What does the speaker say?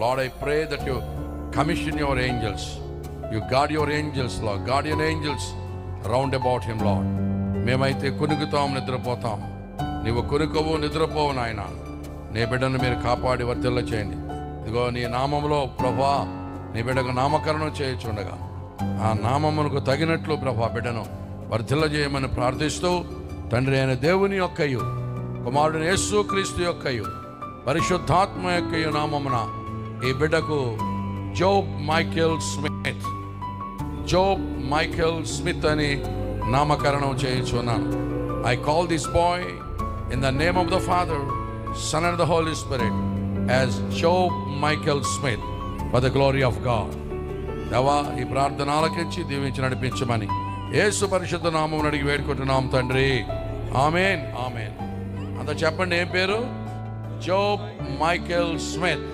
Lord, I pray that you commission your angels. You guard your angels, Lord. Guardian angels round about him, Lord. మేమైతే కునుకుతాం, నిద్రపోతాం. నీవు కునుకవు, నిద్రపోవు నాయన. నీ బిడ్డను మీరు కాపాడి వర్ధిల్ల చేయండి. ఇదిగో నీ నామములో ప్రభా, నీ బిడ్డకు నామకరణం చేయుచుండగా ఆ నామమునకు తగినట్లు ప్రభా బిడ్డను వర్ధిల్ల చేయమని ప్రార్థిస్తూ, తండ్రి అయిన దేవుని యొక్కయు, కుమారుడు యేసుక్రీస్తు యొక్కయు, పరిశుద్ధాత్మ యొక్కయు నామమున ఈ బిడ్డకు జోబ్ మైకేల్ స్మిత్ అని నామకరణం చేయుచున్నాను. I call this boy in the name of the Father, Son and the Holy Spirit as Job Michael Smith for the glory of God. దేవా, ఈ ప్రార్థన ఆలకించి దీవించి నడిపించమని యేసు పరిశుద్ధ నామమున అడిగి వేడుకుంటున్నాం తండ్రి. ఆమేన్, ఆమేన్. అంత చెప్పండి, ఏం పేరు? Job Michael Smith.